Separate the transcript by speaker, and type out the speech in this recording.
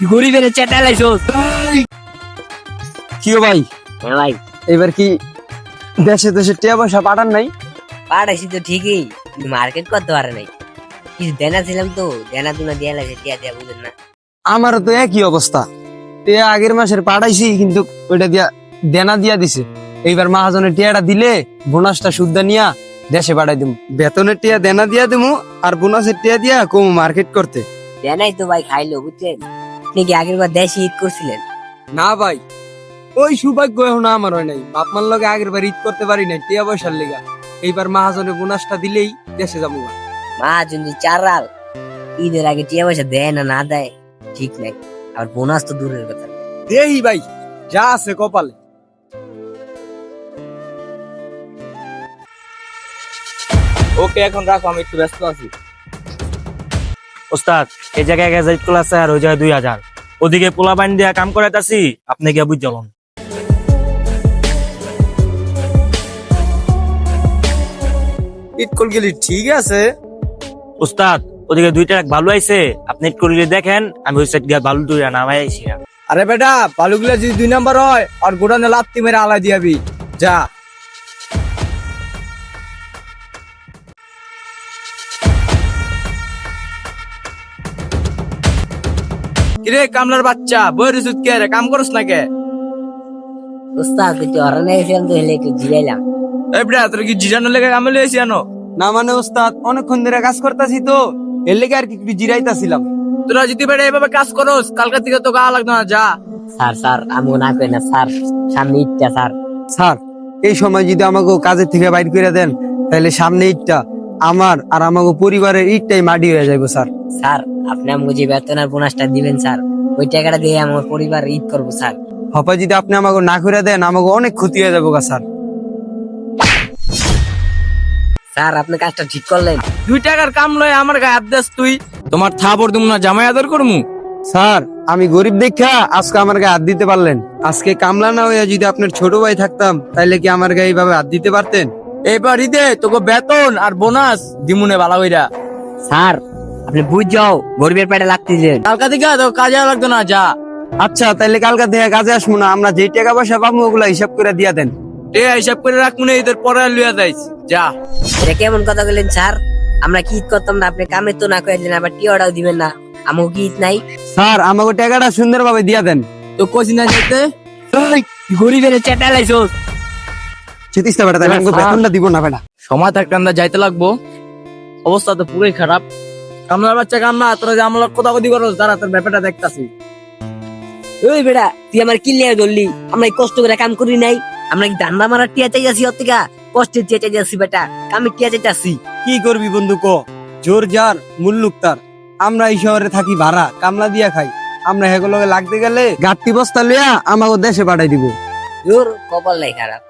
Speaker 1: গরিবের চেটালাইছস।
Speaker 2: কি ভাই
Speaker 1: হ্যাঁ ভাই,
Speaker 2: এবার কি দেশে দেশে টিয়া পয়সা পাঠান নাই?
Speaker 1: পাঠাইছি তো ঠিকই, মার্কেট করতে পারে নাই। কিছু দেনা ছিলাম তো, দেনা তুনা দিয়ে লাগছে, টিয়া দিয়া বুঝেন না।
Speaker 2: আমারও তো একই অবস্থা। টিয়া আগের মাসের পাঠাইছি, কিন্তু ওইটা দিয়া দেনা দিয়া দিছে। এইবার মাহাজনের টিয়াটা দিলে বোনাসটা সুদ্ধা নিয়া দেশে পাঠাই দিমু। বেতনের টিয়া দেনা দিয়া দিমু, আর বোনাসের টিয়া দিয়া কমু মার্কেট করতে।
Speaker 1: দেনাই তো ভাই খাইলো, বুঝছেন? আপনি কি আগের বার দেশে ঈদ করছিলেন?
Speaker 2: না ভাই, ওই সৌভাগ্য এখন আমার হয় নাই। বাপমার লগে আগের বার ঈদ করতে পারি নাই টিয়া পয়সার লেগা। এইবার মাহাজনের বোনাসটা দিলেই দেশে যাবো।
Speaker 1: মা যদি চারাল ঈদের আগে টিয়া পয়সা দেয় না, না দেয় ঠিক নাই। আর বোনাস তো দূরের কথা।
Speaker 2: এই ভাই, যা আছে কপালে।
Speaker 3: ওকে, এখন রাখো, আমি একটু ব্যস্ত আছি।
Speaker 4: ওস্তাদ, এই জায়গায় 1000 ইট আছে আর ওই জায়গায় 2000। ওদিকে পোলা পানি দিয়ে কাম করাইতাছি, আপনি গিয়া বুঝ যাবেন।
Speaker 2: ঈদ কল গেলি ঠিক আছে।
Speaker 4: ওস্তাদ, ওদিকে 2 ট্রাক ভালো আইছে, আপনি ইট করলে দেখেন, আমি ওই সাইড গিয়া বালু দুইটা নামাই আইছি।
Speaker 2: আরে বেটা, বালুগুলা যদি 2 নাম্বার হয় আর গোডানে লাত্তি মেরে আলাই দিয়াবি। যা।
Speaker 3: কিরে কামলার বাচ্চা, বই রিসুত কে রে, কাম করছ না কে?
Speaker 1: উস্তাদ একটু হরানে গেছিলাম তো, হেলে একটু জিরাইলাম।
Speaker 3: এই বেটা, তোর কি জিরানোর লেগে কামে লইছি আনো?
Speaker 2: না মানে ওস্তাদ, অনেকক্ষণ ধরে কাজ করতাছি তো, এর লেগে আর কি একটু জিরাইতাছিলাম।
Speaker 3: তোরা যদি বেটা এভাবে কাজ করস, কালকে থেকে তো গা লাগতো না। যা।
Speaker 1: স্যার আমু না কই না স্যার, সামনে ঈদটা স্যার।
Speaker 2: স্যার, এই সময় যদি আমাকে কাজের থেকে বাইর করে দেন, তাহলে সামনে ঈদটা আমার আর আমাকে পরিবারের ঈদটাই মাটি হয়ে যাইবো স্যার।
Speaker 1: স্যার, আপনি আমাকে যে বেতন আর বোনাসটা দিবেন স্যার, ওই টাকাটা দিয়ে আমার পরিবার ঈদ করবো স্যার।
Speaker 2: হপা যদি আপনি আমাকে না করে দেন, আমাকে অনেক ক্ষতি হয়ে যাবো গা স্যার।
Speaker 1: স্যার, আপনি কাজটা ঠিক করলেন।
Speaker 3: 2 টাকার কাম লয় আমার গায়ে হাত দেস তুই? তোমার থাপর দুম না জামাই আদর করমু?
Speaker 2: স্যার, আমি গরিব দেখা আজকে আমার গায়ে হাত দিতে পারলেন। আজকে কামলা না হইয়া যদি আপনার ছোট ভাই থাকতাম, তাইলে কি আমার গায়ে এইভাবে হাত দিতে পারতেন?
Speaker 3: এবার ঈদে তোকে বেতন আর বোনাস দিমুনে বালা কইরা।
Speaker 1: স্যার, আপনি বুঝ যাও, গরিবের পেটে লাগতেছেন।
Speaker 3: কালকা থেকে তো কাজে লাগতো না। যা।
Speaker 2: আচ্ছা, তাইলে কালকা থেকে কাজে আসবো না। আমরা যেই টাকা পয়সা পাবো ওগুলা হিসাব করে দিয়া দেন।
Speaker 3: হিসাব করে রাখবো না, ঈদের পরে লইয়া যাইস। যা।
Speaker 1: এটা কেমন কথা বললেন স্যার? আমরা কি ঈদ করতাম না, আপনি কামে তো না করে দিলেন, আবার টিয়াটাও দিবেন না। আমাকে কি ঈদ নাই?
Speaker 2: স্যার, আমাকে টাকাটা সুন্দর ভাবে দিয়া দেন।
Speaker 3: তো কইছি না যেতে?
Speaker 1: গরিবের চেটালাইছস।
Speaker 2: চিতিস না বেটা, তাহলে আমাকে বেতনটা দিব না বেটা।
Speaker 3: সময় থাকতে আমরা যাইতে লাগবো। অবস্থা তো পুরোই খারাপ। কামলার বাচ্চা কামলা, তোরা যে আমলা কথা কদি করো, দাঁড়া তোর ব্যাপারটা দেখতাছি।
Speaker 1: ওই বেটা, তুই আমার কি লিয়ে ধরলি? আমরা কি কষ্ট করে কাম করি নাই? আমরা কি ধান্দা মারার টিয়া চাইছি? অতিকা কষ্টের টিয়া চাইছি বেটা, কামে টিয়া চাইছি।
Speaker 2: কি করবি বন্ধু ক? জোর যার মুল্লুক তার। আমরা এই শহরে থাকি ভাড়া, কামলা দিয়া খাই। আমরা হেগুলোকে লাগতে গেলে গাঁটটি বস্তা লিয়া আমাকে দেশে পাঠাই দিব।
Speaker 1: জোর কপাল নাই খারাপ।